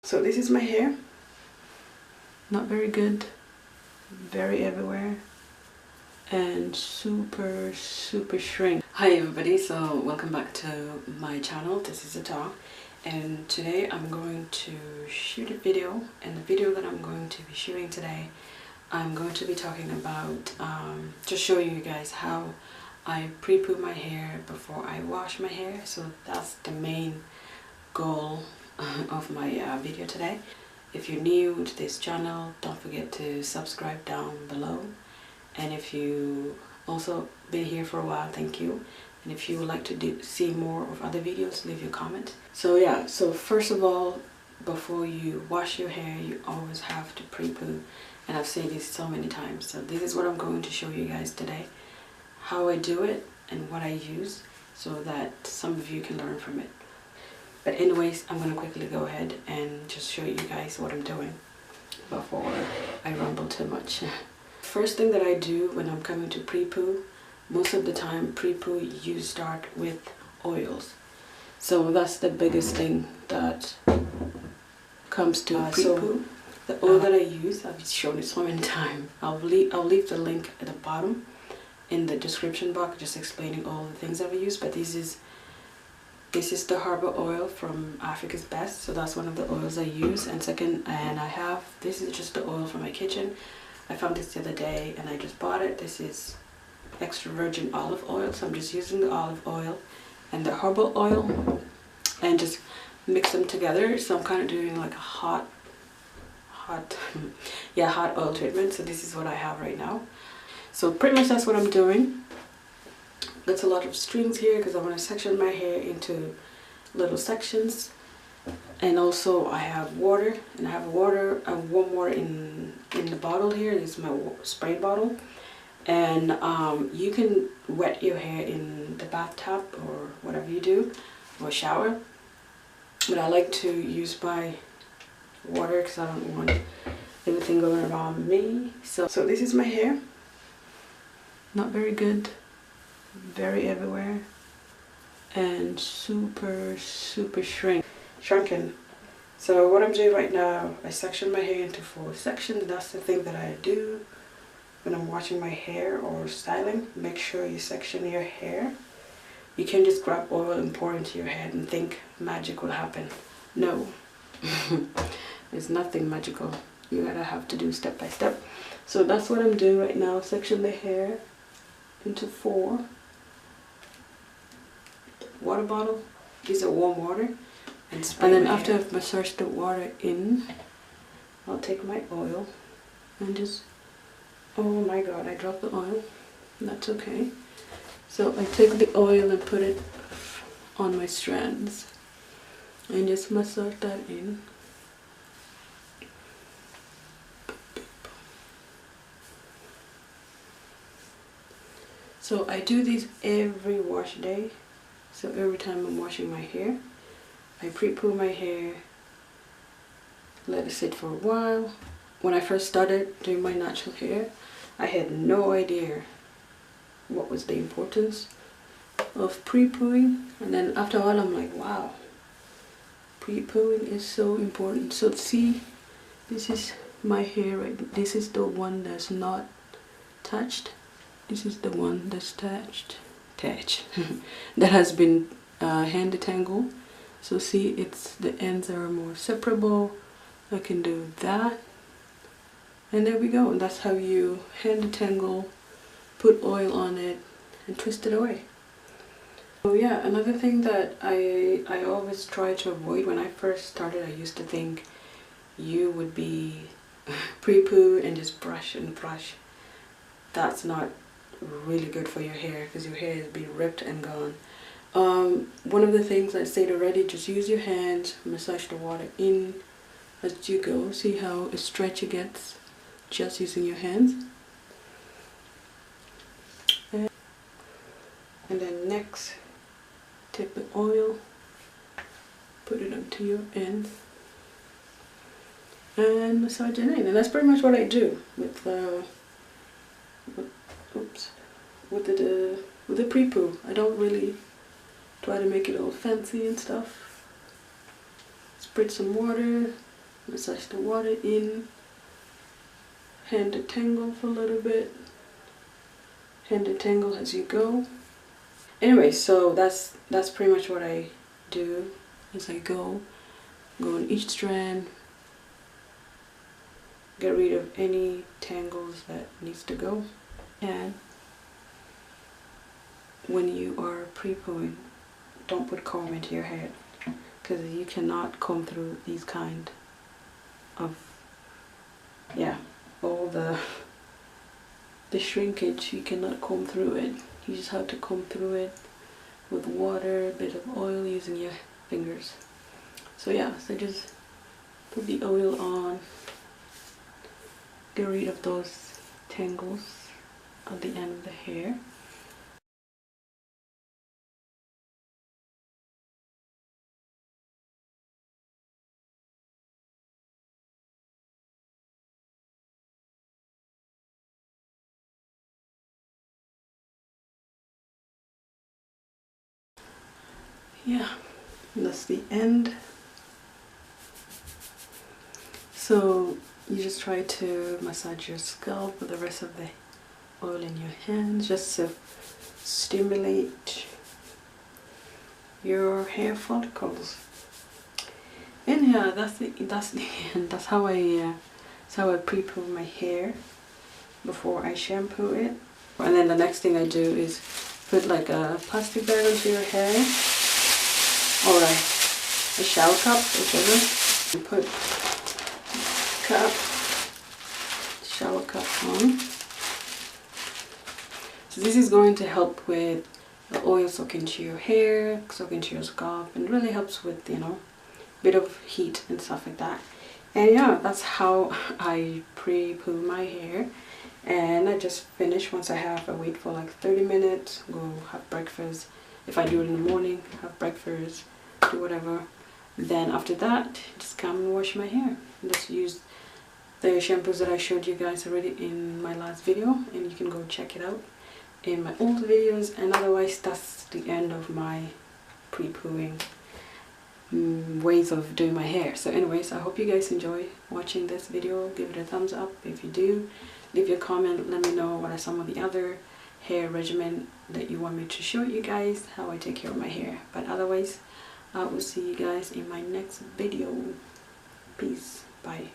So this is my hair. Not very good, very everywhere, and super shrink. Hi everybody, so welcome back to my channel. This is Ata, and today I'm going to shoot a video, and the video that I'm going to be shooting today, I'm going to be talking about just showing you guys how I pre-poo my hair before I wash my hair. So that's the main goal of my video today. If you're new to this channel, don't forget to subscribe down below, and if you also been here for a while, thank you. And if you would like to see more of other videos, leave your comment. So yeah, so first of all, before you wash your hair, you always have to pre-poo, and I've said this so many times. So this is what I'm going to show you guys today, how I do it and what I use, so that some of you can learn from it. But anyways, I'm going to quickly go ahead and just show you guys what I'm doing before I rumble too much. First thing that I do when I'm coming to pre-poo, most of the time pre-poo you start with oils. So that's the biggest thing that comes to pre-poo. The oil that I use, I've shown it so many times. I'll leave the link at the bottom in the description box, just explaining all the things I've used. But this is the Herbal oil from Africa's Best, so that's one of the oils I use. And second, this is just the oil from my kitchen. I found this the other day and I just bought it. This is extra virgin olive oil, so I'm just using the olive oil and the Herbal oil and just mix them together. So I'm kind of doing like a hot oil treatment. So this is what I have right now. So pretty much that's what I'm doing. That's a lot of strings here because I want to section my hair into little sections. And also I have water, and I have warm water in the bottle here. This is my spray bottle. And you can wet your hair in the bathtub or whatever you do, or shower. But I like to use my water because I don't want everything going around me. So this is my hair. Not very good, very everywhere, and super shrunken. So what I'm doing right now, I section my hair into 4 sections. That's the thing that I do when I'm washing my hair or styling. Make sure you section your hair. You can't just grab oil and pour into your head and think magic will happen. No. There's nothing magical. You gotta have to do step by step. So that's what I'm doing right now. Section the hair into 4. Water bottle. These are warm water. And then after I've massaged the water in, I'll take my oil and just, oh my god, I dropped the oil. That's okay. So I take the oil and put it on my strands and just massage that in. So I do this every wash day. So every time I'm washing my hair, I pre-poo my hair, let it sit for a while. When I first started doing my natural hair, I had no idea what was the importance of pre-pooing. And then after a while I'm like, wow, pre-pooing is so important. So see, this is my hair right. This is the one that's not touched. This is the one that's attached that has been hand detangled. So see, it's the ends are more separable. I can do that, and there we go. And that's how you hand detangle, put oil on it, and twist it away. So yeah, another thing that I always try to avoid. When I first started, I used to think you would be pre-poo and just brush and brush. That's not really good for your hair because your hair is being ripped and gone. One of the things I said already, just use your hands, massage the water in as you go. See how stretchy it gets just using your hands. And then next, take the oil, put it onto your ends and massage it in. And that's pretty much what I do with the pre-poo. I don't really try to make it all fancy and stuff. Spritz some water, Massage the water in. Hand detangle for a little bit. Hand detangle as you go. Anyway, so that's pretty much what I do as I go on each strand, get rid of any tangles that needs to go. And when you are pre-pooing, don't put comb into your hair, because you cannot comb through these kind of, yeah, all the shrinkage. You cannot comb through it. You just have to comb through it with water, a bit of oil, using your fingers. So yeah, so just put the oil on, get rid of those tangles at the end of the hair. Yeah, that's the end. So you just try to massage your scalp with the rest of the oil in your hands, just to stimulate your hair follicles. And yeah, that's the end. That's how I pre-poo my hair before I shampoo it. And then the next thing I do is put like a plastic bag onto your hair, or a shower cup, whichever. And put shower cup on. So this is going to help with the oil soak into your hair, soak into your scalp, and really helps with, you know, bit of heat and stuff like that. And yeah, that's how I pre-poo my hair. And I just finish. Once I wait for like 30 minutes, go have breakfast. If I do it in the morning, have breakfast, do whatever. Then after that, just come and wash my hair. And just use the shampoos that I showed you guys already in my last video, and you can go check it out in my old videos. And otherwise, that's the end of my pre-pooing ways of doing my hair. So anyways, I hope you guys enjoy watching this video. Give it a thumbs up if you do. Leave your comment, let me know what are some of the other hair regimen that you want me to show you guys, how I take care of my hair. But otherwise, I will see you guys in my next video. Peace. Bye.